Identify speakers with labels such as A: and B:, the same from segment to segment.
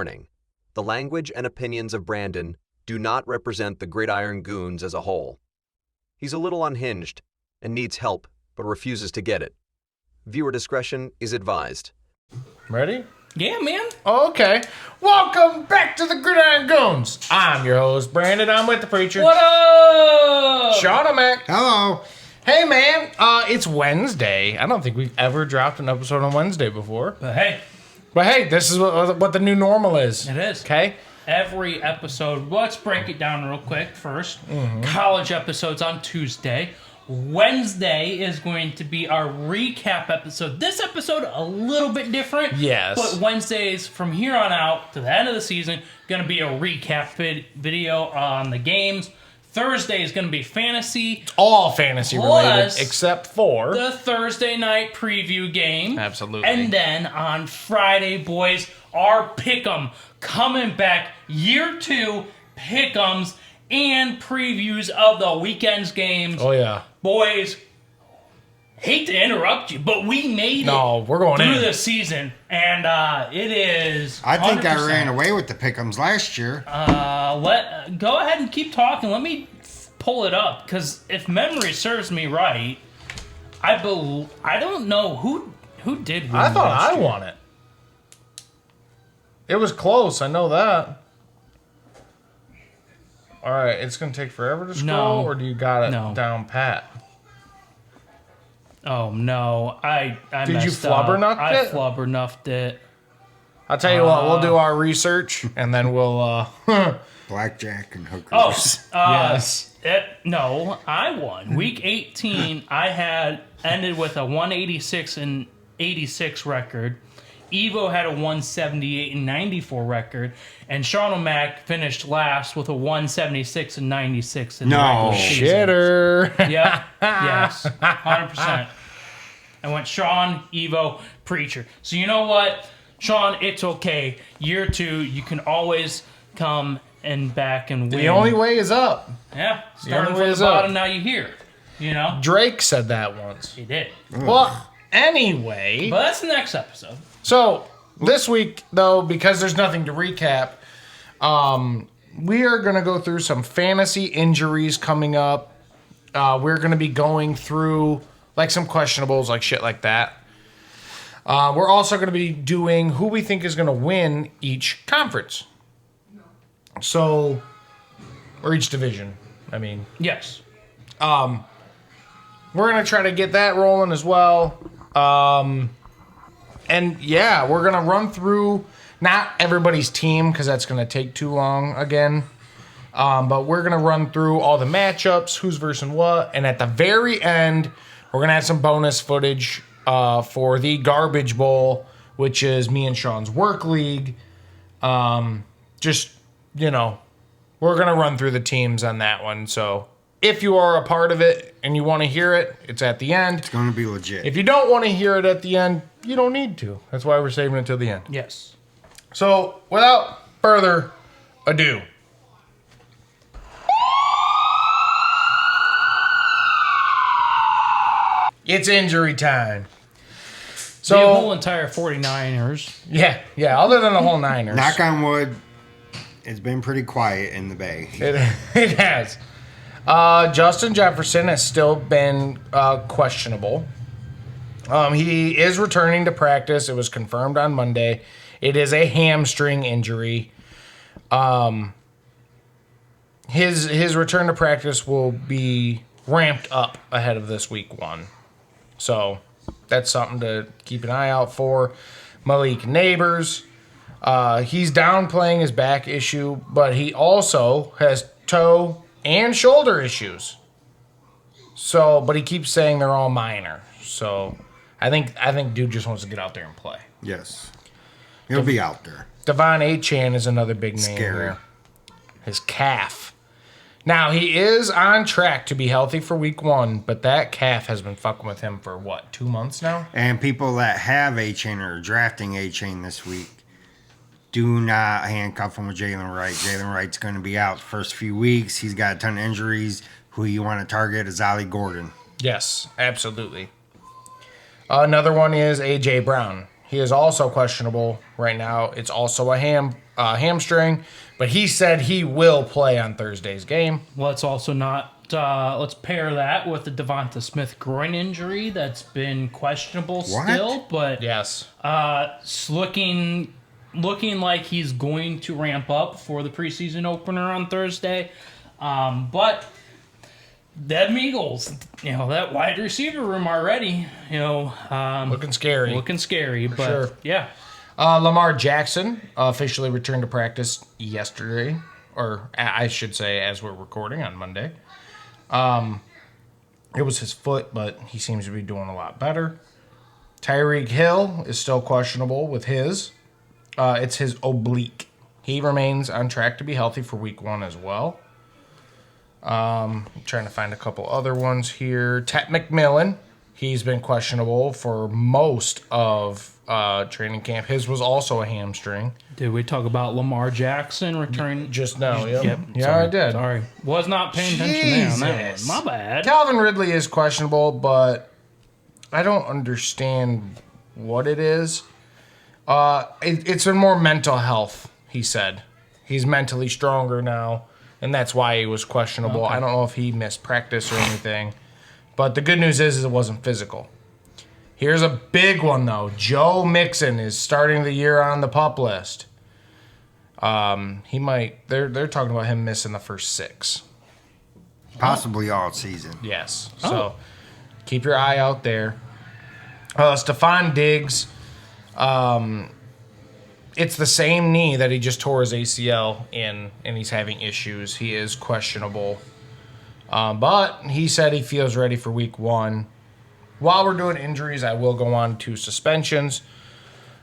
A: warning. The language and opinions of Brandon do not represent the Gridiron Goons as a whole. He's a little unhinged and needs help, but refuses to get it. Viewer discretion is advised.
B: Ready?
C: Yeah, man.
B: Okay. Welcome back to the Gridiron Goons. I'm your host, Brandon. I'm with the preacher.
C: What up?
B: Sean O'Mac.
D: Hello.
B: Hey, man. It's Wednesday. I don't think we've ever dropped an episode on Wednesday before.
C: But hey,
B: This is what the new normal is.
C: it is.
B: Okay?
C: Every episode, let's break it down real quick first. College episodes on Tuesday. Wednesday is going to be our recap episode. This episode, a little bit different.
B: Yes.
C: But Wednesdays, from here on out to the end of the season, going to be a recap video on the games. Thursday is going to be fantasy.
B: All fantasy related,
C: Plus
B: except for
C: the Thursday night preview game.
B: Absolutely.
C: And then on Friday, boys, our Pick'em coming back. Year 2 Pick'ems and previews of the weekend's games.
B: Oh, yeah.
C: Boys, hate to interrupt you, but we made it
B: we're going
C: through
B: in.
C: the season. And it is
D: I think
C: 100%.
D: I ran away with the pick'ems last year.
C: Go ahead and keep talking. Let me pull it up, because if memory serves me right, I don't know who did win.
B: I thought
C: last
B: I
C: year.
B: won it. It was close. I know that. All right, it's going to take forever to scroll,
C: No.
B: or do you got it
C: No.
B: down pat?
C: Oh no, I
B: Did you
C: messed up.
B: flubbernuffed
C: I
B: it?
C: flubbernuffed it.
B: I'll tell you what, we'll do our research, and then we'll...
D: Blackjack and hookers.
C: Oh,
B: yes.
C: No, I won. Week 18, I had ended with a 186 and 86 record. Evo had a 178 and 94 record, and Sean O'Mac finished last with a 176 and 96 in the
D: No.
C: regular season.
B: Shitter.
C: Yep. Yes. 100%. I went Sean, Evo, Preacher. So you know what, Sean? It's okay. Year 2, you can always come and back and win.
B: The only way is up.
C: Yeah. Starting
B: only
C: from
B: way
C: the
B: is up.
C: bottom, now you're here. You know?
B: Drake said that once.
C: He did.
B: Well, anyway...
C: But that's the next episode.
B: So, this week, though, because there's nothing to recap, we are going to go through some fantasy injuries coming up. We're going to be going through, like, some questionables, like shit like that. We're also going to be doing who we think is going to win each conference. So, or each division, I mean.
C: Yes.
B: We're going to try to get that rolling as well. And yeah, we're going to run through not everybody's team because that's going to take too long again. But we're going to run through all the matchups, who's versus what. And at the very end, we're going to have some bonus footage for the Garbage Bowl, which is me and Sean's work league. Just, you know, we're going to run through the teams on that one. So if you are a part of it and you want to hear it, it's at the end.
D: It's going to be legit.
B: If you don't want to hear it at the end, you don't need to. That's why we're saving it till the end.
C: Yes.
B: So, without further ado, it's injury time.
C: The whole
B: So,
C: entire 49ers.
B: yeah, other than the whole Niners.
D: Knock on wood, it's been pretty quiet in the Bay.
B: It has. Justin Jefferson has still been questionable. He is returning to practice. It was confirmed on Monday. It is a hamstring injury. His return to practice will be ramped up ahead of this week 1. So that's something to keep an eye out for. Malik Neighbors. He's downplaying his back issue, but he also has toe and shoulder issues. So, but he keeps saying they're all minor. So, I think dude just wants to get out there and play.
D: Yes. He'll be out there.
B: Devon Achane is another big name
D: Scary.
B: here. His calf. Now, he is on track to be healthy for week 1, but that calf has been fucking with him for, 2 months now?
D: And people that have A-Chain or are drafting A-Chain this week, do not handcuff him with Jalen Wright. Jalen Wright's going to be out the first few weeks. He's got a ton of injuries. Who you want to target is Ollie Gordon.
B: Yes, absolutely. Another one is A.J. Brown. He is also questionable right now. It's also a hamstring, but he said he will play on Thursday's game.
C: Let's also not. Let's pair that with the Devonta Smith groin injury that's been questionable still, but
B: Yes.
C: it's looking like he's going to ramp up for the preseason opener on Thursday. But them Eagles, that wide receiver room already,
B: Looking scary.
C: looking scary. But
B: sure.
C: yeah,
B: Lamar Jackson officially returned to practice yesterday, or I should say as we're recording on Monday. It was his foot, but he seems to be doing a lot better. Tyreek Hill is still questionable with his. It's his oblique. He remains on track to be healthy for week 1 as well. I'm trying to find a couple other ones here. Ted McMillan, he's been questionable for most of training camp. His was also a hamstring.
C: did we talk about Lamar Jackson returning?
B: Just now, yep.
C: Yep.
B: Yeah,
C: Sorry.
B: I did.
C: Sorry, was not paying attention there on that
B: Jesus.
C: one. My bad.
B: Calvin Ridley is questionable, but I don't understand what it is. It's a more mental health, he said. He's mentally stronger now, and that's why he was questionable.
C: Okay.
B: I don't know if he missed practice or anything. But the good news is it wasn't physical. Here's a big one, though. Joe Mixon is starting the year on the PUP list. He might. They're talking about him missing the first 6.
D: Possibly all season.
B: Yes. So keep your eye out there. Stephon Diggs. It's the same knee that he just tore his ACL in, and he's having issues. He is questionable. But he said he feels ready for week 1. While we're doing injuries, I will go on to suspensions.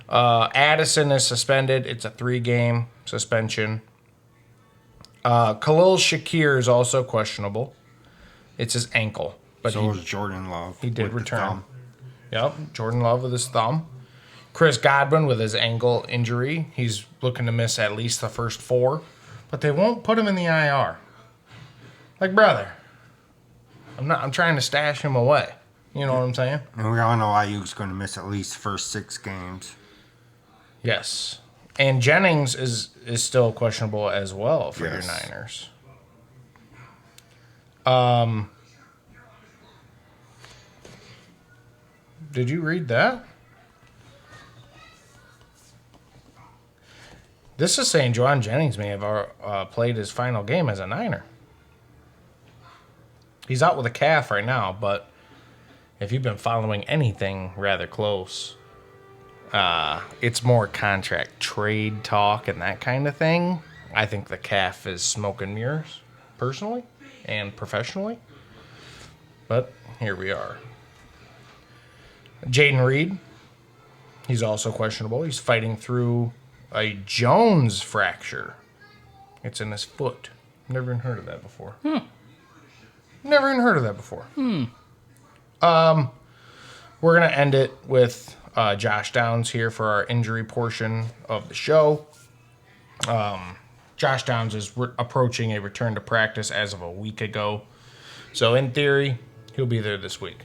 B: Addison is suspended. It's a 3-game suspension. Khalil Shakir is also questionable. It's his ankle. But
D: So was Jordan Love.
B: he did
D: with the
B: return.
D: thumb.
B: Yep, Jordan Love with his thumb. Chris Godwin with his ankle injury. He's looking to miss at least the first 4. But they won't put him in the IR. Like, brother, I'm trying to stash him away. You know what I'm saying?
D: And we all know Ayuk's going to miss at least first 6 games.
B: Yes. And Jennings is still questionable as well for your
D: Yes.
B: Niners. Did you read that? This is saying Juwan Jennings may have played his final game as a Niner. He's out with a calf right now, but if you've been following anything rather close, it's more contract trade talk and that kind of thing. I think the calf is smoke and mirrors, personally and professionally. But here we are. Jaden Reed, he's also questionable. He's fighting through a Jones fracture. It's in his foot. Never even heard of that before. Never even heard of that before. We're going to end it with Josh Downs here for our injury portion of the show. Josh Downs is approaching a return to practice as of a week ago. So in theory, he'll be there this week.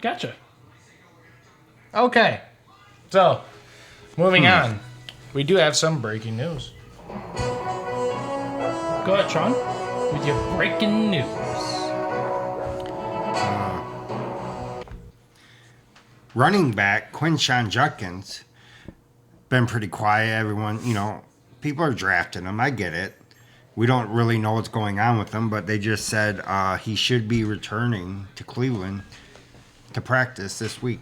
C: Gotcha.
B: Okay. So, moving on. We do have some breaking news.
C: Go ahead, Sean, with your breaking news.
D: Running back Quinshawn Judkins been pretty quiet. Everyone, people are drafting him. I get it. We don't really know what's going on with him, but they just said he should be returning to Cleveland to practice this week.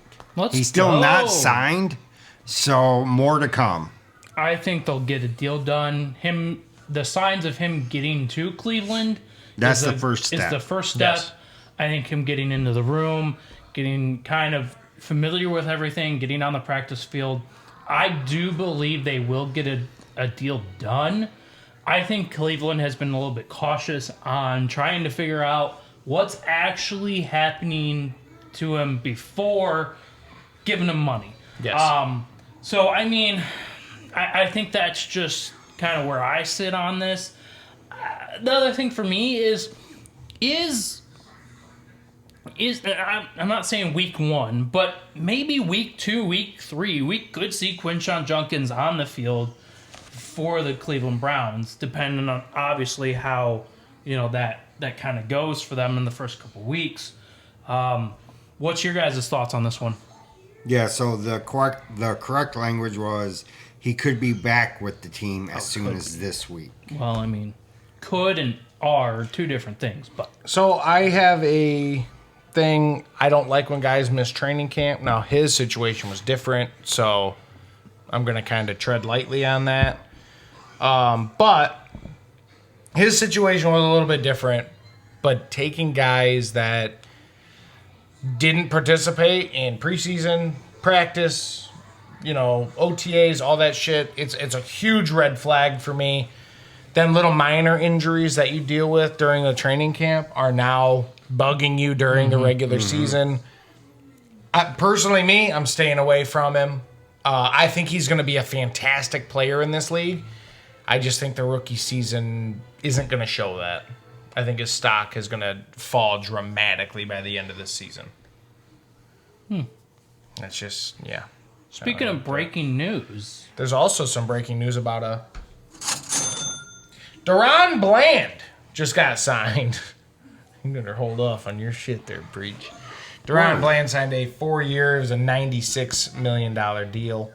D: He's still not signed, so more to come.
C: I think they'll get a deal done. The signs of him getting to Cleveland.
D: That's the first step.
C: Is the first step.
B: Yes.
C: I think him getting into the room, getting kind of familiar with everything, getting on the practice field. I do believe they will get a deal done. I think Cleveland has been a little bit cautious on trying to figure out what's actually happening to him before giving him money.
B: Yes.
C: So, I mean, I think that's just kind of where I sit on this. The other thing for me is I'm not saying week 1, but maybe week 2, week 3, we could see Quinshon Judkins on the field for the Cleveland Browns, depending on obviously how that kind of goes for them in the first couple weeks. What's your guys' thoughts on this one?
D: Yeah, so the correct language was he could be back with the team as soon as this week.
C: Well, I mean, could and are two different things, but
B: So I have a thing. I don't like when guys miss training camp. Now, his situation was different, so I'm going to kind of tread lightly on that. But his situation was a little bit different. But taking guys that didn't participate in preseason practice, OTAs, all that shit, it's a huge red flag for me. Then little minor injuries that you deal with during the training camp are now bugging you during the regular season. Personally, I'm staying away from him. I think he's going to be a fantastic player in this league. I just think the rookie season isn't going to show that. I think his stock is going to fall dramatically by the end of this season. That's just, yeah.
C: speaking of breaking news,
B: There's also some breaking news about Deron Bland just got signed. You better hold off on your shit there, Breach. Deron Bland signed a 4 years, a $96 million deal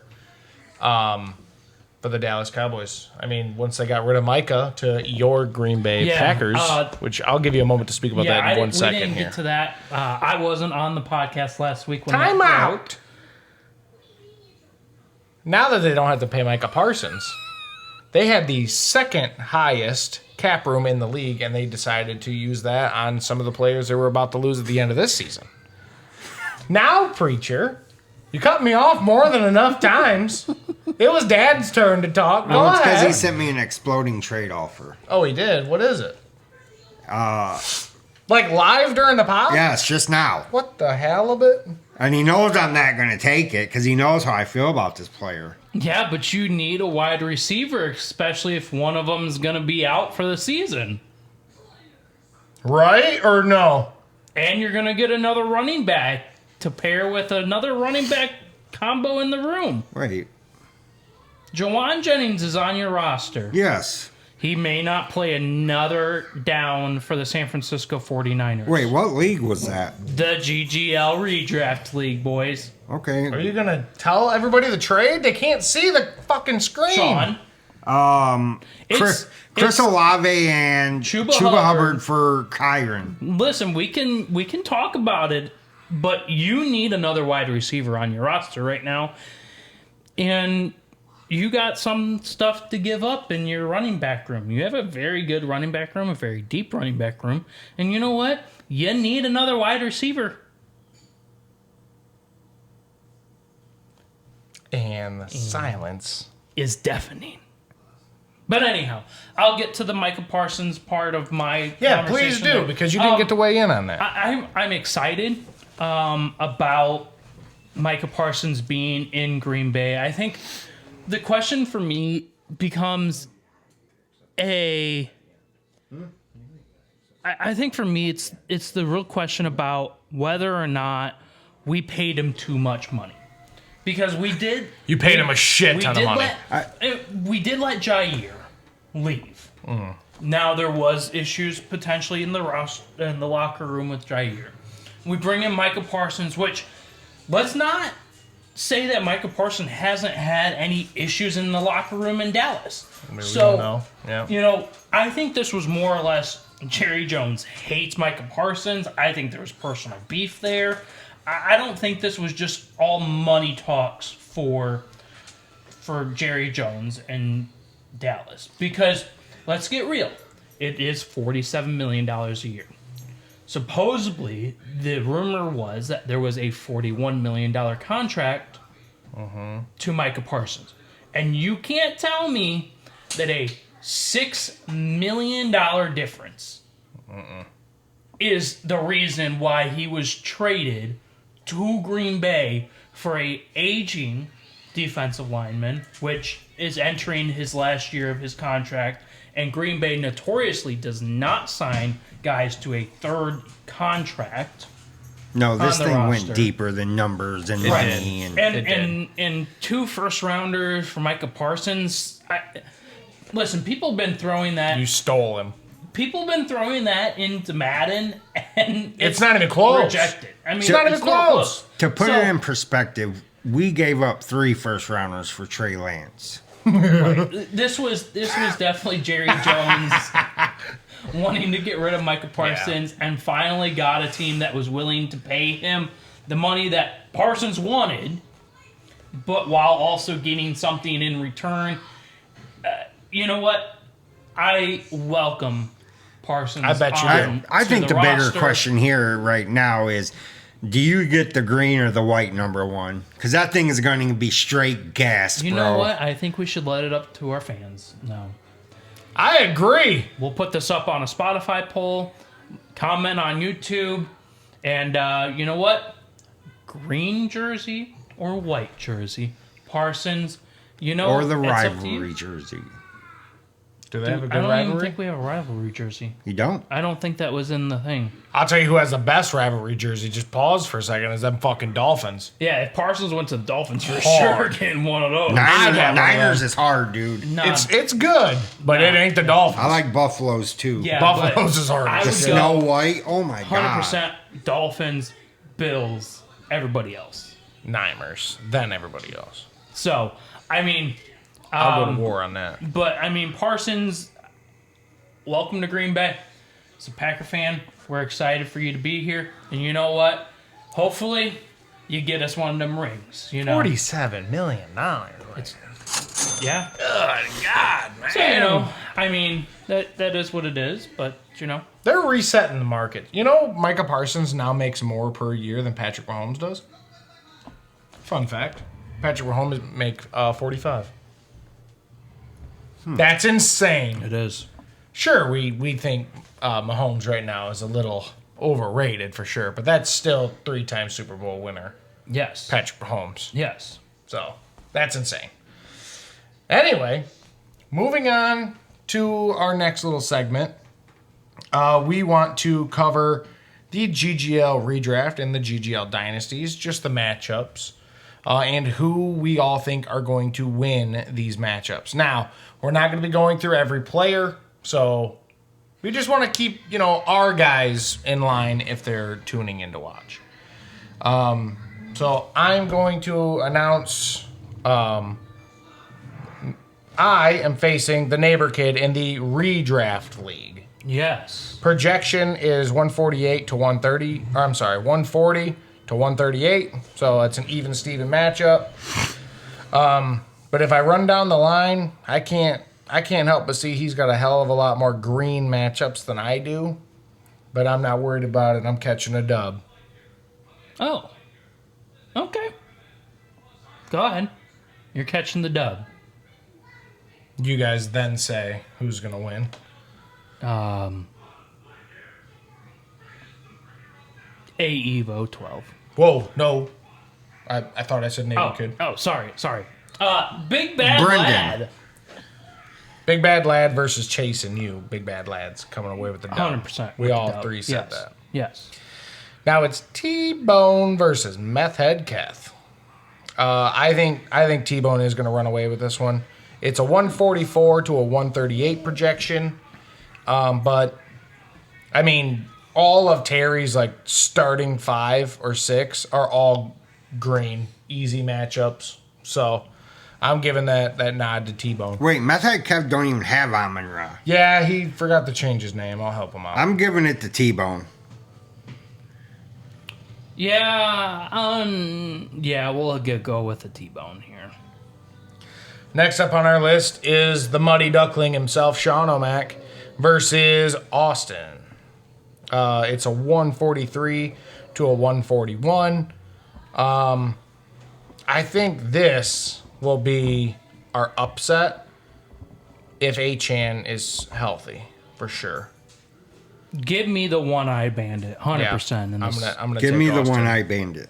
B: for the Dallas Cowboys. I mean, once they got rid of Micah to your Green Bay Packers, which I'll give you a moment to speak about that in 1 second
C: we didn't
B: here.
C: get to that. I wasn't on the podcast last week when
B: Time
C: that
B: out!
C: broke.
B: Now that they don't have to pay Micah Parsons, they had the second highest cap room in the league, and they decided to use that on some of the players they were about to lose at the end of this season. Now, Preacher, you cut me off more than enough times. It was Dad's turn to talk. Go
D: Well, it's because
B: ahead.
D: he sent me an exploding trade offer.
B: Oh, he did? What is it? Like live during the pod?
D: Yes, just now.
B: What the halibut?
D: And he knows I'm not going to take it because he knows how I feel about this player.
C: Yeah, but you need a wide receiver, especially if one of them's going to be out for the season.
B: Right or no?
C: And you're going to get another running back to pair with another running back combo in the room.
D: Wait.
C: Jawan Jennings is on your roster.
D: Yes.
C: He may not play another down for the San Francisco 49ers.
D: Wait, what league was that?
C: The GGL Redraft League, boys.
D: Okay.
B: Are you going to tell everybody the trade? They can't see the fucking screen.
C: Sean,
D: Chris
C: it's-
D: Olave and
C: Chuba
D: Chuba
C: Hubbard.
D: Hubbard for Kyron.
C: listen, we can talk about it, but you need another wide receiver on your roster right now. And you got some stuff to give up in your running back room. You have a very good running back room, a very deep running back room. And you know what? You need another wide receiver.
B: And the silence.
C: Is deafening. But anyhow, I'll get to the Micah Parsons part of my
B: Yeah, please
C: conversation
B: do,
C: there.
B: because you didn't get to weigh in on that.
C: I'm excited about Micah Parsons being in Green Bay. I think the question for me becomes I think for me it's the real question about whether or not we paid him too much money. Because we did.
B: You paid him a shit ton of money.
C: We did let Jair leave. Now there was issues potentially in the locker room with Jair. We bring in Micah Parsons, which let's not say that Micah Parsons hasn't had any issues in the locker room in Dallas.
B: Maybe
C: So
B: we don't know. Yeah.
C: I think this was more or less Jerry Jones hates Micah Parsons. I think there was personal beef there. I don't think this was just all money talks for Jerry Jones and Dallas. Because, let's get real, it is $47 million a year. Supposedly, the rumor was that there was a $41 million contract to Micah Parsons. And you can't tell me that a $6 million difference is the reason why he was traded to Green Bay for a aging defensive lineman, which is entering his last year of his contract. And Green Bay notoriously does not sign guys to a third contract.
D: No, this
C: on the
D: thing
C: roster.
D: went deeper than numbers and
C: Right.
D: money. And
C: And 2 first rounders for Micah Parsons. Listen, people have been throwing that.
B: You stole him.
C: People have been throwing that into Madden, and
B: It's not even close.
C: Rejected. I mean,
B: It's not even close.
D: to put
C: So-
D: it in perspective, we gave up 3 first rounders for Trey Lance.
C: This was definitely Jerry Jones wanting to get rid of Micah Parsons and finally got a team that was willing to pay him the money that Parsons wanted, but while also getting something in return. You know what? I welcome Parsons.
B: I bet you
C: on
B: do.
D: I
C: to
D: think the bigger
C: roster.
D: question here right now is, do you get the green or the white number 1? Because that thing is going to be straight gas,
C: You
D: bro.
C: know what? I think we should let it up to our fans. No.
B: I agree.
C: We'll put this up on a Spotify poll, comment on YouTube, and you know what? Green jersey or white jersey? Parsons, you know,
D: Or the
C: it's up to you.
D: rivalry jersey.
B: Do they have a
C: I
B: good
C: don't even
B: rivalry?
C: think we have a rivalry jersey.
D: You don't?
C: I don't think that was in the thing.
B: I'll tell you who has the best rivalry jersey. Just pause for a second. Is them fucking Dolphins.
C: Yeah, if Parsons went to the Dolphins, for
B: Hard.
C: sure getting one of those.
B: I'd have one of
D: Niners
B: those.
D: is hard, dude.
C: Nah,
B: It's good, but it ain't the Dolphins.
D: I like Buffalo's too.
C: yeah,
B: Buffalo's
C: but
B: is hard.
C: I
B: The
C: would
D: Snow
C: go
D: White. Oh my god.
C: 100% Dolphins, Bills, everybody else.
B: Nimers, then everybody else.
C: So, I mean,
B: I'll go to war on that.
C: but I mean, Parsons, welcome to Green Bay. As a Packer fan, we're excited for you to be here. And you know what? Hopefully, you get us one of them rings. You know,
B: $47 million.
C: yeah.
B: Good God, man.
C: So you know, I mean, that is what it is. But you know,
B: They're resetting the market. You know, Micah Parsons now makes more per year than Patrick Mahomes does. Fun fact: Patrick Mahomes make 45. That's insane.
C: it is.
B: Sure, we think Mahomes right now is a little overrated for sure, but that's still 3-time Super Bowl winner
C: Yes.
B: Patrick Mahomes.
C: Yes.
B: So that's insane. Anyway, moving on to our next little segment, we want to cover the GGL redraft and the GGL dynasties, just the matchups, and who we all think are going to win these matchups. Now, we're not going to be going through every player, so we just want to keep, our guys in line if they're tuning in to watch. So I'm going to announce I am facing the neighbor kid in the redraft league.
C: Yes.
B: Projection is 148 to 130. Or I'm sorry, 140 to 138. So it's an even Steven matchup. But if I run down the line, I can't help but see he's got a hell of a lot more green matchups than I do. But I'm not worried about it. I'm catching a dub.
C: Oh. Okay. Go ahead. You're catching the dub.
B: You guys then say who's going to win.
C: Evo 12.
B: Whoa, no. I thought I said neighbor kid.
C: Oh, sorry. Big Bad
D: Brendan.
C: Lad.
B: Big Bad Lad versus Chase and you. Big Bad Lad's coming away with the dub.
C: 100%.
B: We
C: with
B: all
C: the dub.
B: three said
C: Yes.
B: that.
C: Yes.
B: Now it's T-Bone versus Meth Head Keth. I think T-Bone is going to run away with this one. It's a 144 to a 138 projection. But, I mean, all of Terry's, starting 5 or 6 are all green, easy matchups. So, I'm giving that nod to T-Bone.
D: Wait, Meth Head Kev don't even have Amon Ra.
B: Yeah, he forgot to change his name. I'll help him out.
D: I'm giving it to T-Bone.
C: Yeah, we'll go with the T-Bone here.
B: Next up on our list is the Muddy Duckling himself, Sean O'Mac, versus Austin. It's a 143 to a 141. I think this will be our upset if Achan is healthy, for sure.
C: Give me the one-eyed bandit, 100%. in
B: I'm
C: this.
B: gonna
D: Give
B: take
D: me the
B: Austin.
D: one-eyed bandit.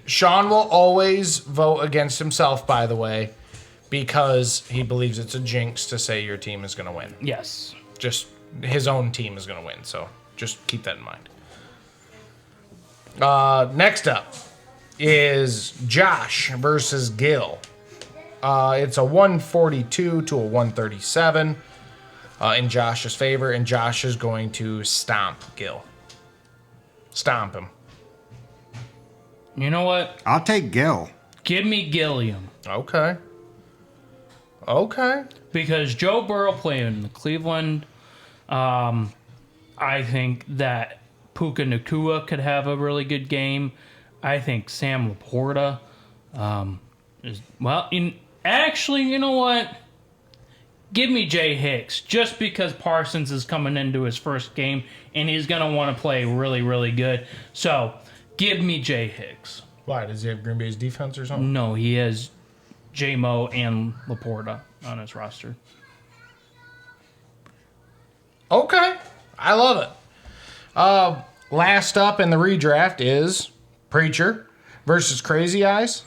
B: Sean will always vote against himself, by the way, because he believes it's a jinx to say your team is going to win.
C: Yes.
B: Just his own team is going to win, so just keep that in mind. Next up is Josh versus Gil. It's a 142 to a 137 in Josh's favor, and Josh is going to stomp Gil. Stomp him.
C: You know what?
D: I'll take Gil.
C: Give me Gilliam.
B: Okay.
C: Because Joe Burrow playing in Cleveland, I think that Puka Nakua could have a really good game. I think Sam Laporta is, well, actually, you know what? Give me Jay Hicks, just because Parsons is coming into his first game, and he's going to want to play really, really good. So, give me Jay Hicks.
B: Why? Does he have Green Bay's defense or something?
C: No, he has J-Mo and Laporta on his roster.
B: Okay. I love it. Last up in the redraft is Preacher versus Crazy Eyes.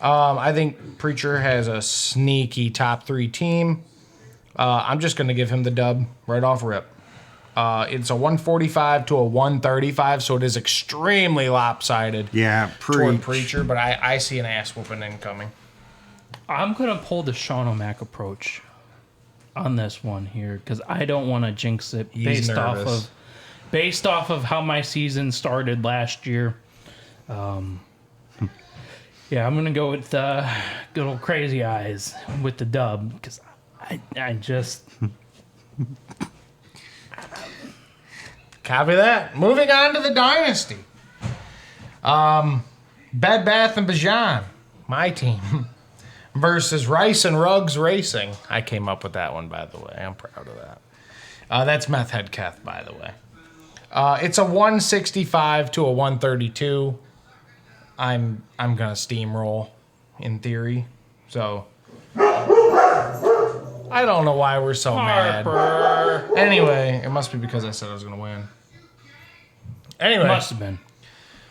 B: I think Preacher has a sneaky top 3 team. I'm just going to give him the dub right off rip. It's a 145 to a 135, so it is extremely lopsided
D: Yeah,
B: toward Preacher, but I see an ass whooping incoming.
C: I'm going to pull the Sean O'Mac approach on this one here because I don't want to jinx it
B: He's nervous.
C: based off of how my season started last year. Yeah, I'm going to go with good old Crazy Eyes with the dub because I just...
B: Copy that. Moving on to the Dynasty. Bed Bath & Beyond, my team, versus Rice and Ruggs Racing. I came up with that one, by the way. I'm proud of that. That's Meth Head Keth, by the way. It's a 165 to a 132. I'm gonna steamroll, in theory. So I don't know why we're so mad. Anyway, it must be because I said I was gonna win. Anyway,
C: Must have been.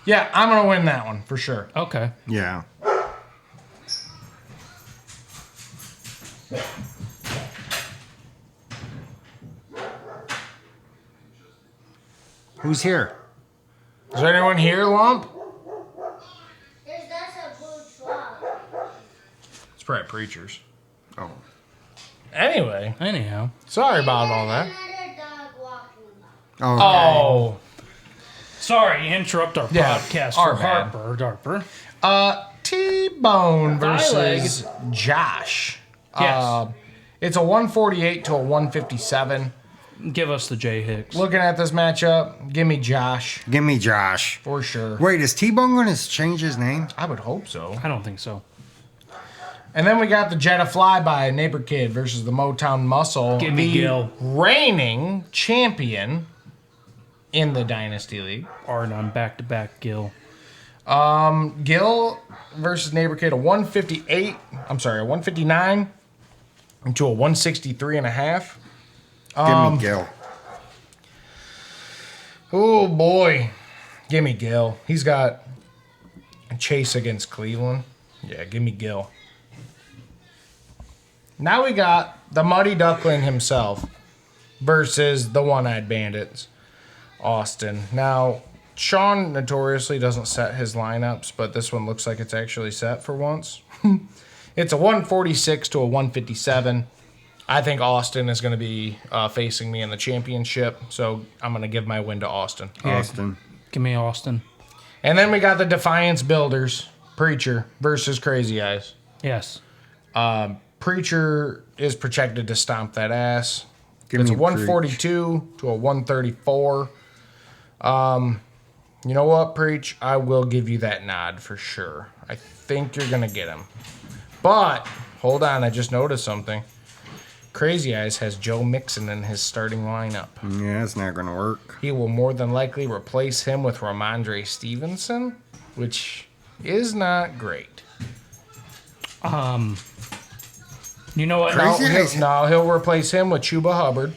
B: yeah, I'm gonna win that one for sure.
C: Okay.
D: Yeah. Who's here?
B: Is there anyone here, Lump?
E: That's a blue truck.
B: It's probably Preachers.
D: Oh.
B: Anyway,
C: Anyhow.
B: sorry about all that.
E: Another dog walking by.
D: Oh.
B: Oh,
C: Sorry, interrupt our
B: Yeah,
C: podcast
B: our
C: for
B: bad.
C: Harper.
B: T-Bone
C: Thigh
B: versus Josh.
C: Yes.
B: It's a 148 to a 157.
C: Give us the J Hicks.
B: Looking at this matchup, give me Josh
D: Give me Josh.
B: for sure.
D: Wait, is T-Bone going to change his name?
B: I would hope so.
C: I don't think so.
B: And then we got the Jetta Flyby Neighbor Kid versus the Motown Muscle.
C: Give me
B: the
C: Gil.
B: reigning champion in the Dynasty League.
C: Art on back-to-back Gil.
B: Gil versus Neighbor Kid, a 159 to a 163 and a half.
D: Give me Gil.
B: Oh boy. Give me Gil. He's got a chase against Cleveland. Yeah, give me Gil. Now we got the Muddy Duckling himself versus the One-Eyed Bandits, Austin. Now, Sean notoriously doesn't set his lineups, but this one looks like it's actually set for once. It's a 146 to a 157. I think Austin is going to be facing me in the championship, so I'm going to give my win to Austin.
D: Austin.
C: Give me Austin.
B: And then we got the Defiance Builders, Preacher versus Crazy Eyes.
C: Yes.
B: Preacher is projected to stomp that ass.
D: Give
B: It's a
D: me
B: 142 to a 134. You know what, Preach? I will give you that nod for sure. I think you're going to get him. But, hold on, I just noticed something. Crazy Eyes has Joe Mixon in his starting lineup.
D: Yeah, that's not going to work.
B: He will more than likely replace him with Ramondre Stevenson, which is not great.
C: You know what?
D: Crazy Eyes.
B: He'll replace him with Chuba Hubbard,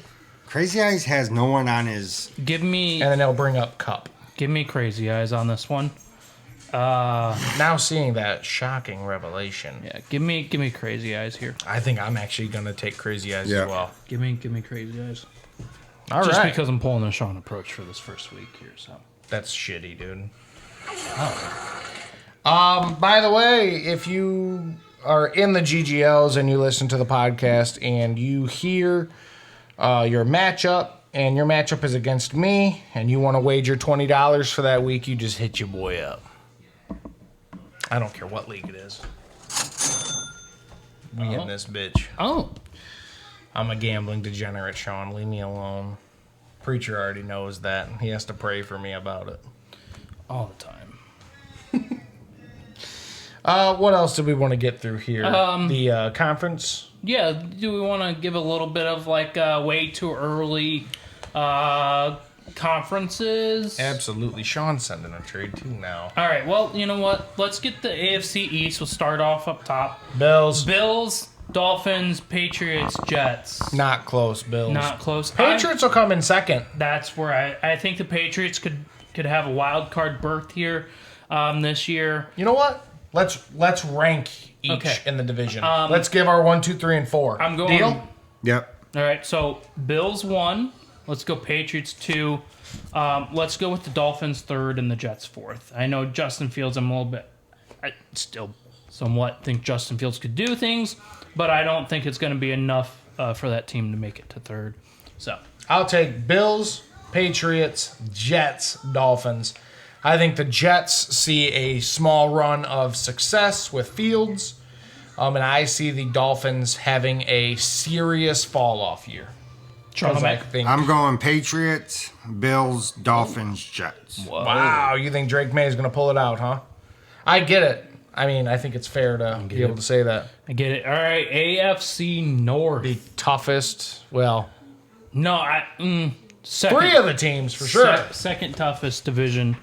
D: Crazy Eyes has no one on his.
C: Give me
B: and then he'll bring up Cup.
C: Crazy Eyes on this one.
B: Now seeing that shocking revelation,
C: Yeah, give me Crazy Eyes here.
B: I think I'm actually going to take Crazy Eyes
D: Yeah.
B: as well.
C: Give me Crazy Eyes.
B: All
C: Just
B: right.
C: because I'm pulling a Sean approach for this first week here, so.
B: That's shitty, dude. By the way, if you are in the GGLs and you listen to the podcast and you hear your matchup and your matchup is against me and you want to wager $20 for that week, you just hit your boy up. I don't care what league it is. We in this bitch.
C: Oh,
B: I'm a gambling degenerate, Sean. Leave me alone. Preacher already knows that. He has to pray for me about it.
C: all the time.
B: What else did we want to get through here? The conference.
C: Yeah, do we want to give a little bit of like way too early conferences?
B: Absolutely. Sean's sending a trade too now.
C: All right, well, you know what? Let's get the AFC East. We'll start off up top.
B: Bills.
C: Bills, Dolphins, Patriots, Jets.
B: Not close, Bills.
C: Not close.
B: Patriots will come in second.
C: That's where I think the Patriots could have a wild card berth here this year.
B: You know what? Let's rank each
C: Okay.
B: in the division. Let's give our 1, 2, 3, and 4.
C: I'm going.
B: Deal?
D: Yep.
C: All right, so Bills 1. Let's go Patriots 2. Let's go with the Dolphins 3rd and the Jets 4th. I know Justin Fields. I still somewhat think Justin Fields could do things, but I don't think it's going to be enough for that team to make it to 3rd. So
B: I'll take Bills, Patriots, Jets, Dolphins. I think the Jets see a small run of success with Fields, and I see the Dolphins having a serious fall-off year.
C: Charles,
B: I think,
D: I'm going Patriots, Bills, Dolphins, Jets.
B: wow, you think Drake May is going to pull it out, huh? I get it. I mean, I think it's fair to be able to say that.
C: I get it. All right, AFC North.
B: The toughest, well,
C: No, second,
B: 3 of the teams for sure.
C: Second toughest division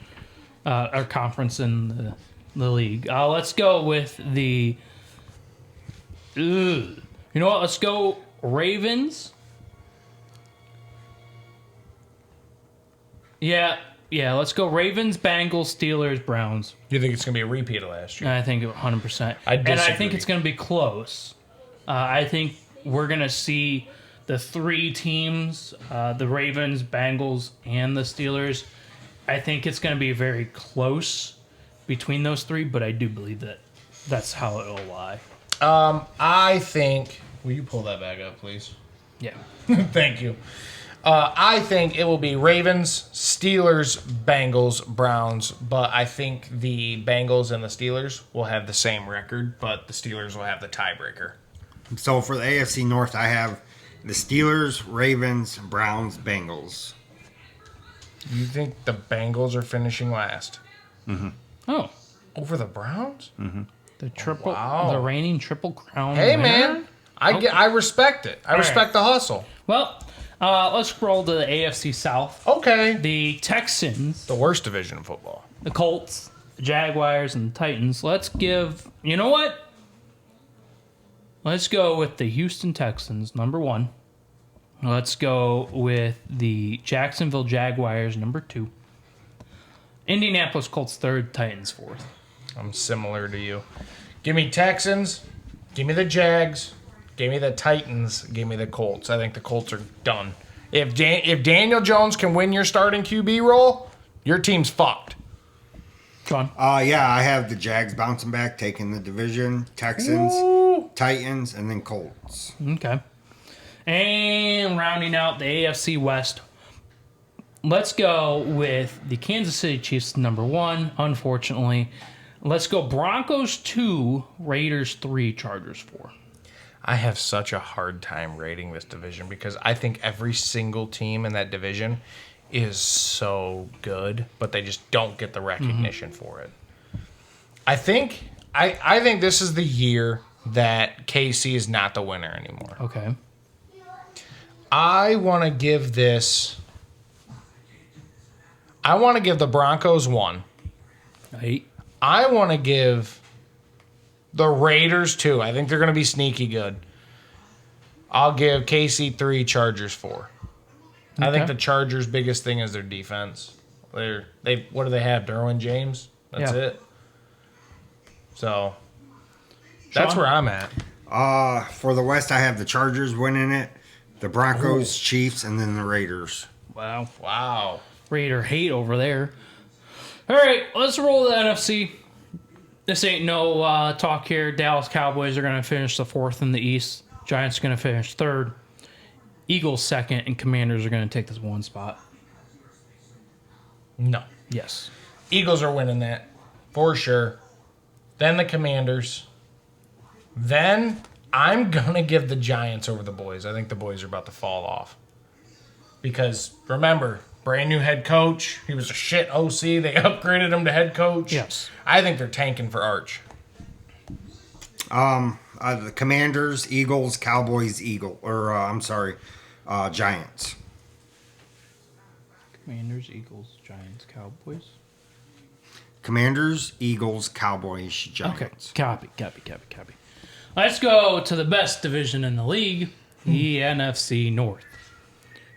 C: or conference in the league. Let's go with the. You know what? Let's go Ravens. Yeah. Let's go Ravens, Bengals, Steelers, Browns.
B: You think it's going to be a repeat of last year?
C: I think 100%.
B: I
C: And I think
B: disagree.
C: it's going to be close. I think we're going to see the 3 teams, the Ravens, Bengals, and the Steelers. I think it's going to be very close between those 3, but I do believe that that's how it'll lie.
B: I think. Will you pull that back up, please?
C: Yeah.
B: Thank you. I think it will be Ravens, Steelers, Bengals, Browns, but I think the Bengals and the Steelers will have the same record, but the Steelers will have the tiebreaker.
D: So for the AFC North, I have the Steelers, Ravens, Browns, Bengals.
B: You think the Bengals are finishing last?
C: Oh,
B: Over the Browns?
C: the triple,
B: Wow.
C: the reigning Triple Crown.
B: Hey,
C: winner?
B: man. I respect it. I respect the hustle.
C: Well, let's scroll to the AFC South.
B: Okay.
C: The Texans,
B: The worst division of football.
C: the Colts, the Jaguars, and the Titans. Let's give. You know what? Let's go with the Houston Texans, number 1. Let's go with the Jacksonville Jaguars, number 2. Indianapolis Colts 3rd, Titans 4th.
B: I'm similar to you. Give me Texans. Give me the Jags. Give me the Titans. Give me the Colts. I think the Colts are done. If Daniel Jones can win your starting QB role, your team's fucked.
C: John.
D: Yeah, I have the Jags bouncing back, taking the division, Texans,
B: Ooh.
D: Titans, and then Colts.
C: Okay. And rounding out the AFC West, let's go with the Kansas City Chiefs, number 1, unfortunately. Let's go Broncos 2, Raiders 3, Chargers 4.
B: I have such a hard time rating this division because I think every single team in that division is so good, but they just don't get the recognition for it. I think this is the year that KC is not the winner anymore.
C: Okay.
B: I want to give the Broncos 1.
C: 8.
B: I want to give the Raiders 2. I think they're going to be sneaky good. I'll give KC 3, Chargers 4. I think
C: Okay.
B: the Chargers' biggest thing is their defense. What do they have? Derwin James? That's
C: Yeah.
B: it. So that's
C: Sean?
B: where I'm at.
D: For the West, I have the Chargers winning it, the Broncos, Chiefs, and then the Raiders.
C: Wow.
B: Wow.
C: Raider hate over there. All right, let's roll the NFC. This ain't no talk here. Dallas Cowboys are going to finish the 4th in the East. Giants are going to finish 3rd. Eagles 2nd, and Commanders are going to take this 1 spot.
B: No.
C: Yes.
B: Eagles are winning that for sure. Then the Commanders. Then I'm going to give the Giants over the boys. I think the boys are about to fall off. Because remember, brand new head coach. He was a shit OC. They upgraded him to head coach.
C: Yes.
B: I think they're tanking for Arch.
D: The Commanders, Eagles, Cowboys, Giants.
C: Commanders, Eagles, Giants, Cowboys.
D: Commanders, Eagles, Cowboys, Giants.
C: Okay, copy. Let's go to the best division in the league, the NFC North.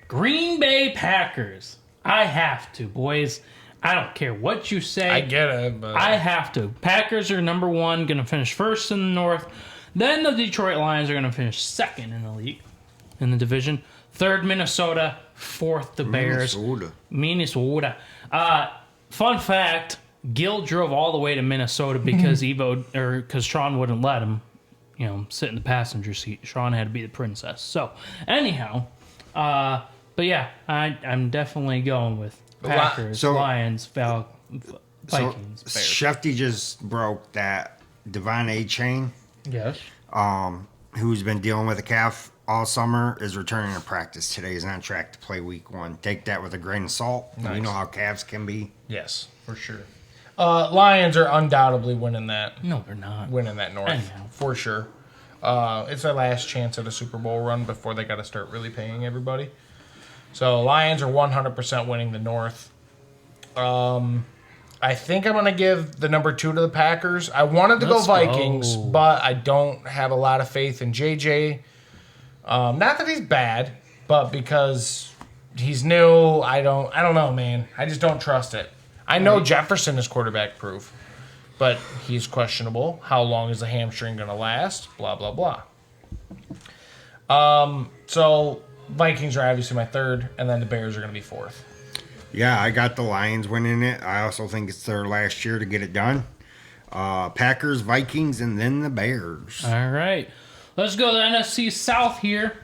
C: Green Bay Packers. I have to, boys. I don't care what you say.
B: I get it, but
C: I have to. Packers are number 1, going to finish 1st in the North. Then the Detroit Lions are going to finish 2nd in the league, in the division. 3rd, Minnesota. 4th, the Bears. Minnesota. Fun fact, Gil drove all the way to Minnesota because because Sean wouldn't let him, sit in the passenger seat. Sean had to be the princess. So, anyhow, but yeah, I'm definitely going with Packers, Lions, Vikings, Bears.
D: Shefty just broke that Devon A. Chain,
C: Yes.
D: who's been dealing with a calf all summer, is returning to practice today. He's on track to play week 1. Take that with a grain of salt.
B: Nice.
D: You know how calves can be.
B: yes, for sure. Lions are undoubtedly winning that.
C: No, they're not.
B: Winning that North
C: Anyhow.
B: for sure. It's their last chance at a Super Bowl run before they got to start really paying everybody. So Lions are 100% winning the North. I think I'm going to give the number 2 to the Packers. I wanted to
C: Let's
B: go Vikings,
C: go.
B: but I don't have a lot of faith in JJ. Not that he's bad, but because he's new, I don't know, man. I just don't trust it. I know Jefferson is quarterback proof, but he's questionable. How long is the hamstring going to last? Blah, blah, blah. So Vikings are obviously my 3rd, and then the Bears are going to be 4th.
D: Yeah, I got the Lions winning it. I also think it's their last year to get it done. Packers, Vikings, and then the Bears.
C: All right. Let's go to the NFC South here.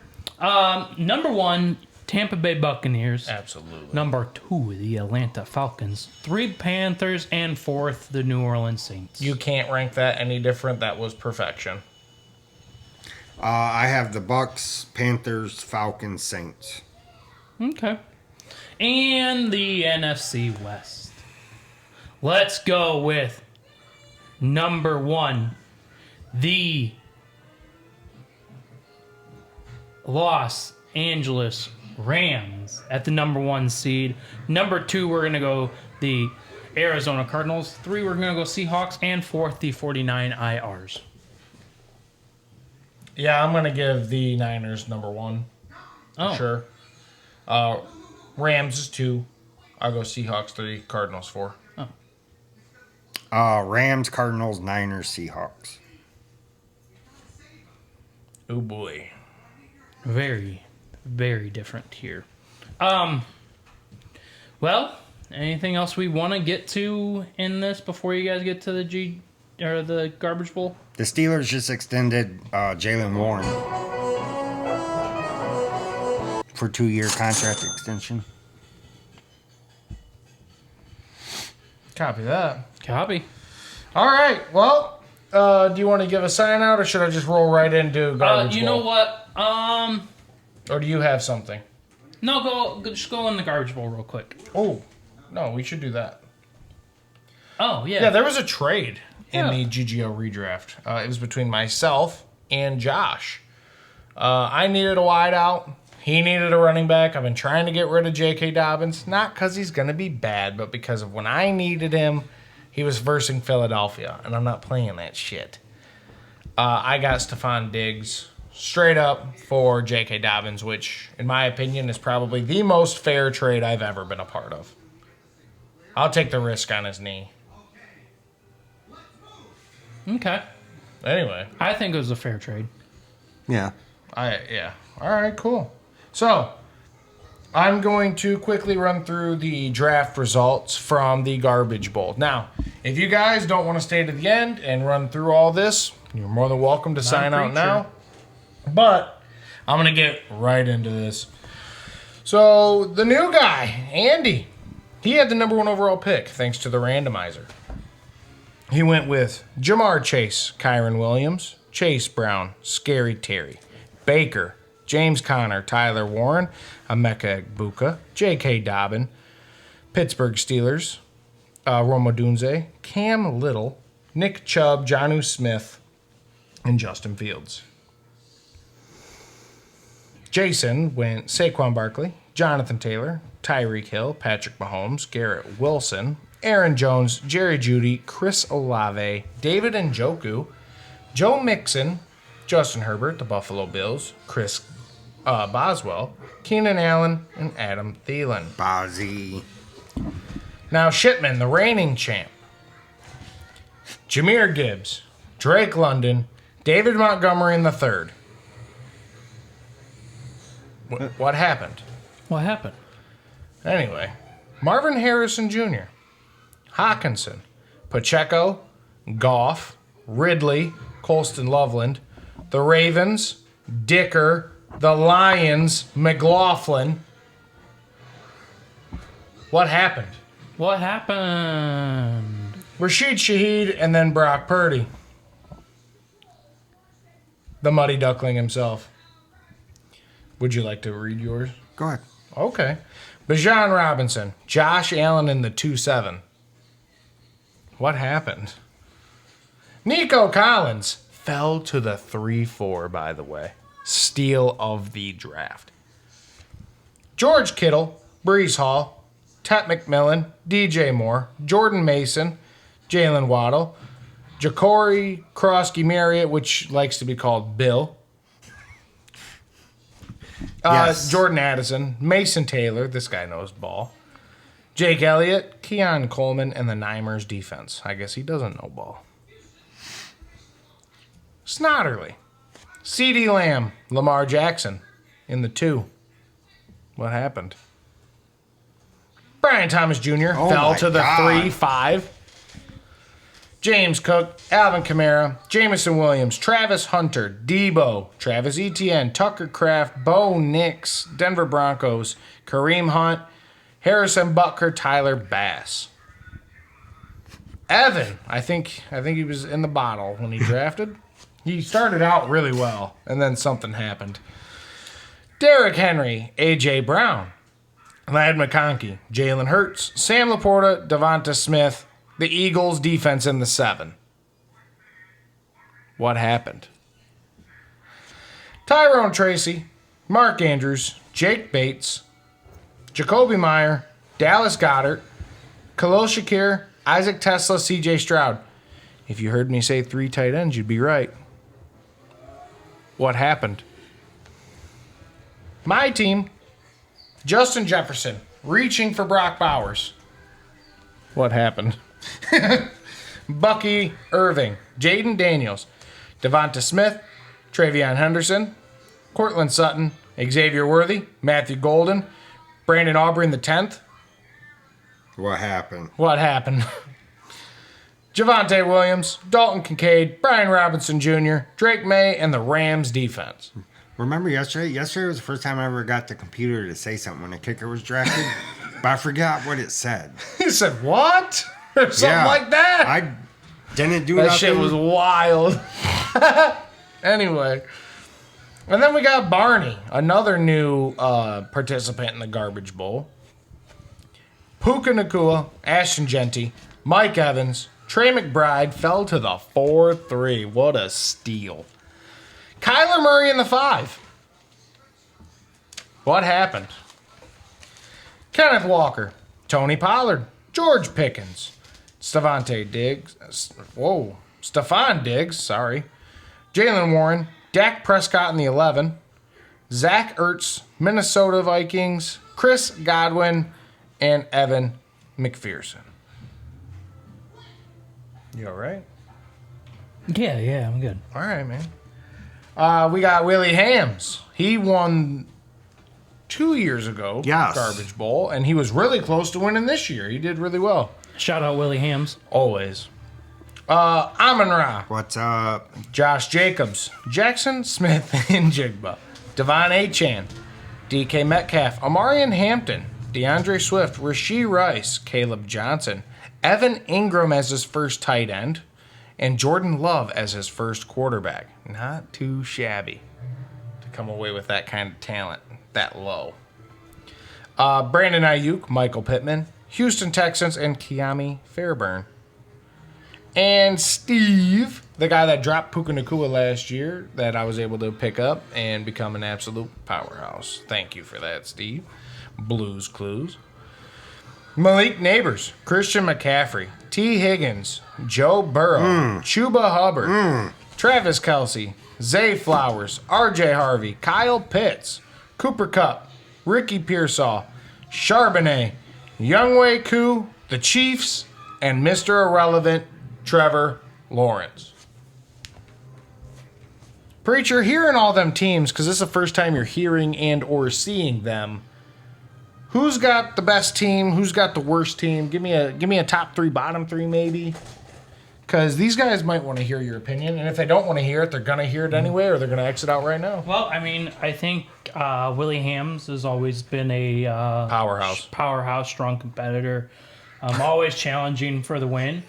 C: Number 1, Tampa Bay Buccaneers.
B: Absolutely.
C: Number 2, the Atlanta Falcons. 3, Panthers. And 4th, the New Orleans Saints.
B: You can't rank that any different. That was perfection.
D: I have the Bucks, Panthers, Falcons, Saints.
C: Okay. And the NFC West. Let's go with number 1, the Los Angeles Rams at the number 1 seed. Number 2, we're going to go the Arizona Cardinals. 3, we're going to go Seahawks. And 4th, the 49 IRs.
B: Yeah, I'm going to give the Niners number 1.
C: Oh,
B: Sure. Rams is 2. I'll go Seahawks 3, Cardinals 4.
D: Rams, Cardinals, Niners, Seahawks.
B: Oh boy.
C: very, very different here. Well, anything else we want to get to in this before you guys get to the garbage bowl?
D: The Steelers just extended Jalen Warren for 2-year contract extension.
B: Copy that.
C: Copy.
B: All right. Well, do you want to give a sign out, or should I just roll right into garbage
C: You
B: bowl?
C: know what?
B: Or do you have something?
C: No, just go in the garbage bowl real quick.
B: Oh, no, we should do that.
C: Oh, yeah.
B: Yeah, there was a trade in
C: Yeah.
B: the GGO redraft. It was between myself and Josh. I needed a wideout. He needed a running back. I've been trying to get rid of J.K. Dobbins, not because he's going to be bad, but because of when I needed him, he was versing Philadelphia, and I'm not playing that shit. I got Stephon Diggs straight up for J.K. Dobbins, which, in my opinion, is probably the most fair trade I've ever been a part of. I'll take the risk on his knee.
C: Okay.
B: Anyway.
C: I think it was a fair trade.
D: Yeah.
B: Yeah. All right, cool. So, I'm going to quickly run through the draft results from the Garbage Bowl. Now, if you guys don't want to stay to the end and run through all this, you're more than welcome to sign out now. But I'm going to get right into this. So, the new guy, Andy, he had the number 1 overall pick thanks to the randomizer. He went with Jamar Chase, Kyron Williams, Chase Brown, Scary Terry, Baker, James Conner, Tyler Warren, Emeka Egbuka, J.K. Dobbin, Pittsburgh Steelers, Rome Odunze, Cam Little, Nick Chubb, Jonnu Smith, and Justin Fields. Jason went Saquon Barkley, Jonathan Taylor, Tyreek Hill, Patrick Mahomes, Garrett Wilson, Aaron Jones, Jerry Jeudy, Chris Olave, David Njoku, Joe Mixon, Justin Herbert, the Buffalo Bills, Chris Boswell, Keenan Allen, and Adam Thielen.
D: Bozzy.
B: Now Shipman, the reigning champ. Jahmyr Gibbs, Drake London, David Montgomery III. What happened?
C: What happened?
B: Anyway, Marvin Harrison Jr., Hawkinson, Pacheco, Goff, Ridley, Colston Loveland, the Ravens, Dicker, the Lions, McLaughlin. What happened?
C: What happened?
B: Rashid Shaheed and then Brock Purdy. The Muddy Duckling himself. Would you like to read yours?
D: Go ahead.
B: Okay. Bijan Robinson, Josh Allen in the 2-7. What happened? Nico Collins fell to the 3-4, by the way. Steal of the draft. George Kittle, Brees Hall, Tet McMillan, DJ Moore, Jordan Mason, Jalen Waddle, Ja'Cory Krosky Marriott, which likes to be called Bill.
D: Yes.
B: Jordan Addison, Mason Taylor, this guy knows ball. Jake Elliott, Keon Coleman, and the Niners defense. I guess he doesn't know ball. Snotterly, CeeDee Lamb, Lamar Jackson in the 2. What happened? Brian Thomas Jr.
D: Oh
B: fell
D: my
B: to the
D: God.
B: 3-5. James Cook, Alvin Kamara, Jamison Williams, Travis Hunter, Debo, Travis Etienne, Tucker Kraft, Bo Nix, Denver Broncos, Kareem Hunt, Harrison Butker, Tyler Bass. Evan, I think he was in the bottle when he drafted. He started out really well, and then something happened. Derrick Henry, A.J. Brown, Ladd McConkey, Jalen Hurts, Sam Laporta, Devonta Smith, the Eagles defense in the 7. What happened? Tyrone Tracy, Mark Andrews, Jake Bates, Jacoby Meyer, Dallas Goedert, Khalil Shakir, Isaac Tesla, C.J. Stroud. If you heard me say 3 tight ends, you'd be right. What happened? My team, Justin Jefferson, reaching for Brock Bowers. What happened? Bucky Irving, Jaden Daniels, Devonta Smith, Travion Henderson, Cortland Sutton, Xavier Worthy, Matthew Golden, Brandon Aubrey in the 10th.
D: What happened?
B: What happened? Javonte Williams, Dalton Kincaid, Brian Robinson Jr., Drake May, and the Rams defense.
D: Remember yesterday? Yesterday was the first time I ever got the computer to say something when the kicker was drafted, but I forgot what it said.
B: He said, what? Or something
D: Yeah,
B: like that.
D: I didn't do
B: That
D: nothing.
B: shit was wild. Anyway. And then we got Barney, another new participant in the Garbage Bowl. Puka Nacua, Ashton Genty, Mike Evans, Trey McBride fell to the 4-3. What a steal. Kyler Murray in the 5. What happened? Kenneth Walker, Tony Pollard, George Pickens, Stephon Diggs, Jalen Warren, Dak Prescott in the 11, Zach Ertz, Minnesota Vikings, Chris Godwin, and Evan McPherson. You all right?
C: Yeah, I'm good.
B: All right, man. We got Willie Hams. He won 2 years ago.
D: Yes.
B: Garbage Bowl, and he was really close to winning this year. He did really well.
C: Shout out Willie Hams.
B: Always. Amon-Ra,
D: What's up?
B: Josh Jacobs, Jackson Smith and Jigba, Devon Achane, DK Metcalf, Amarian Hampton, DeAndre Swift, Rashee Rice, Caleb Johnson, Evan Ingram as his first tight end, and Jordan Love as his first quarterback. Not too shabby to come away with that kind of talent that low. Brandon Ayuk, Michael Pittman, Houston Texans, and Kiami Fairburn. And Steve, the guy that dropped Puka Nacua last year that I was able to pick up and become an absolute powerhouse. Thank you for that, Steve. Blues Clues. Malik Neighbors, Christian McCaffrey, T. Higgins, Joe Burrow, Chuba Hubbard, Travis Kelce, Zay Flowers, R.J. Harvey, Kyle Pitts, Cooper Kupp, Ricky Pearsall, Charbonnet, Younghoe Koo, the Chiefs, and Mr. Irrelevant, Trevor Lawrence. Preacher, hearing all them teams, because this is the first time you're hearing and or seeing them, who's got the best team? Who's got the worst team? Give me a top three, bottom three, maybe. Because these guys might want to hear your opinion, and if they don't want to hear it, they're gonna hear it anyway, or they're gonna exit out right now.
C: Well, I mean, I think Willie Hams has always been a
B: Powerhouse,
C: strong competitor, always challenging for the win.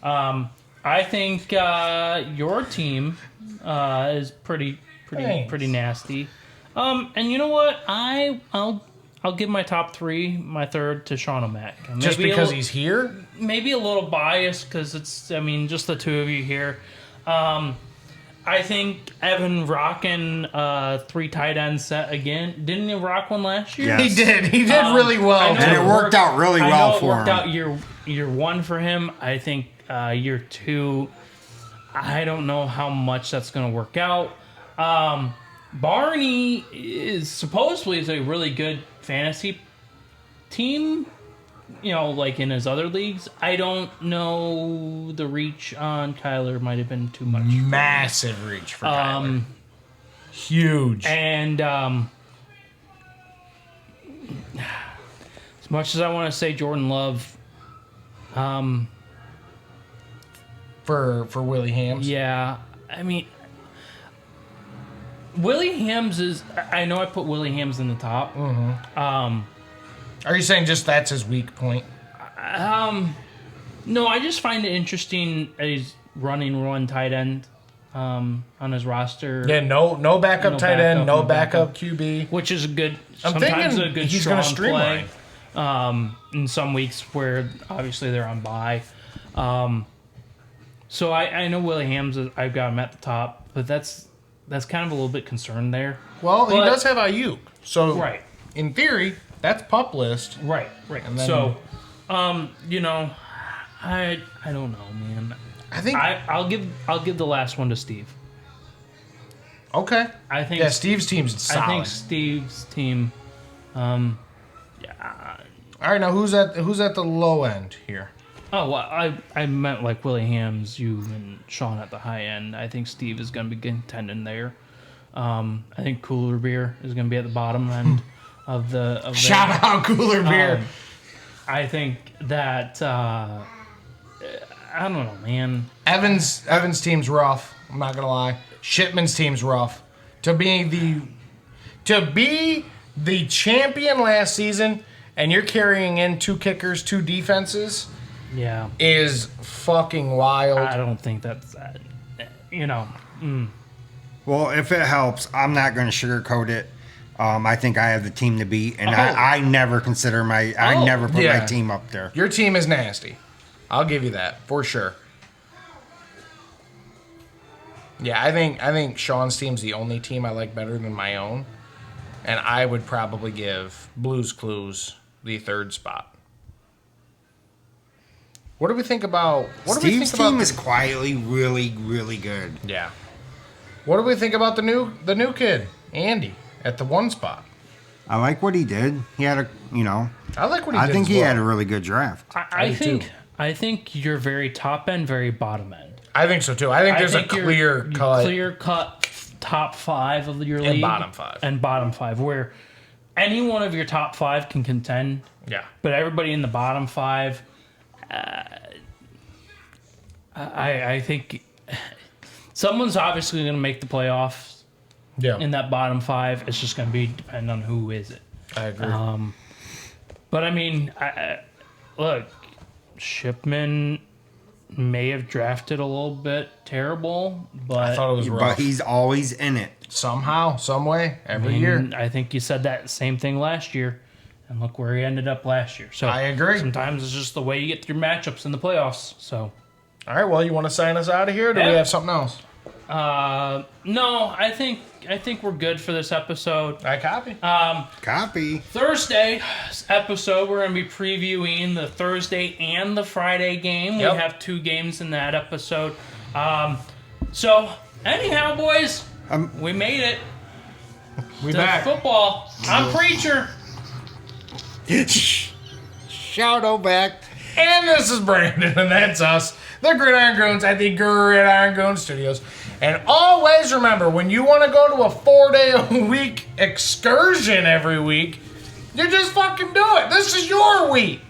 C: I think your team is pretty nasty. And you know what? I'll give my top three, my third to Sean O'Mac.
B: Just because he's here?
C: Maybe a little biased because it's, I mean, just the two of you here. I think Evan rocking 3 tight end set again. Didn't he rock one last year?
D: Yes.
B: He did. He did really well.
D: And it worked out really well for him.
C: It worked out year one for him. I think year two, I don't know how much that's going to work out. Barney is supposedly a really good fantasy team, you know, like in his other leagues. I don't know, the reach on Kyler might have been too much.
B: Massive reach for Kyler. Huge.
C: And as much as I want to say Jordan Love,
B: for Willie Hams.
C: yeah, I mean, Willie Hams is, I know I put Willie Hams in the top.
B: Are you saying just that's his weak point?
C: No, I just find it interesting that he's running one tight end on his roster.
B: Yeah, no backup
C: No
B: tight end,
C: backup,
B: no
C: no
B: backup QB.
C: Which is a good,
B: I'm
C: sometimes
B: thinking
C: a good
B: he's
C: strong
B: gonna streamline.
C: play. In some weeks where obviously they're on bye. So I know Willie Hams, I've got him at the top, but that's kind of a little bit concerned there.
B: Well, he
C: But-
B: does have Ayuk. So,
C: Right.
B: in theory, that's pup list.
C: Right.
B: And then-
C: So, you know, I don't know, man.
B: I think.
C: I'll give the last one to Steve.
B: Okay.
C: I think
B: Yeah, Steve's team's solid.
C: I think Steve's team.
B: All right, now who's at the low end here?
C: Oh, well, I meant like Willie Hams, you, and Sean at the high end. I think Steve is going to be contending there. I think Cooler Beer is going to be at the bottom end of the.
B: Shout out Cooler Beer.
C: I think that I don't know, man.
B: Evans' team's rough. I'm not gonna lie. Shipman's team's rough. To be the champion last season, and you're carrying in 2 kickers, 2 defenses,
C: Yeah,
B: is fucking wild.
C: I don't think that's you know.
D: Well, if it helps, I'm not going to sugarcoat it. I think I have the team to beat, and
C: Oh.
D: I never consider I never put
B: yeah.
D: my team up there.
B: Your team is nasty. I'll give you that for sure. Yeah, I think Sean's team's the only team I like better than my own, and I would probably give Blues Clues the 3rd spot. What do we think about?
D: Steve's team is quietly really, really good.
B: Yeah. What do we think about the new kid, Andy, at the 1 spot?
D: I like what he did. He had
B: I like what he did.
D: I think
B: as
D: he
B: well.
D: had a really good draft.
C: I think you're very top end, very bottom end.
B: I think so too. I think there's a
C: you're
B: clear cut.
C: top 5 of your
B: And
C: league
B: bottom 5.
C: and bottom 5. Where any one of your top 5 can contend,
B: Yeah.
C: but everybody in the bottom 5, I think someone's obviously going to make the playoffs
B: Yeah.
C: in that bottom 5. It's just going to be depend on who is it.
B: I agree.
C: But I mean, look, Shipman may have drafted a little bit terrible, but
B: I thought it was rough.
D: But he's always in it.
B: Somehow, some way, every
C: I
B: year.
C: mean, I think you said that same thing last year, and look where he ended up last year. So
B: I agree.
C: Sometimes it's just the way you get through matchups in the playoffs. So
B: All right, well, you want to sign us out of here, or do we
C: Yeah.
B: have something else?
C: no, I think we're good for this episode.
B: I copy.
D: Copy.
C: Thursday episode, we're going to be previewing the Thursday and the Friday game.
B: Yep.
C: We have 2 games in that episode. So anyhow, boys, we made it.
B: We
C: to
B: back.
C: football. I'm Preacher.
D: Shout back.
B: And this is Brandon, and that's us, the Gridiron Goons at the Gridiron Goon Studios. And always remember, when you want to go to a 4-day-a-week excursion every week, you just fucking do it. This is your week.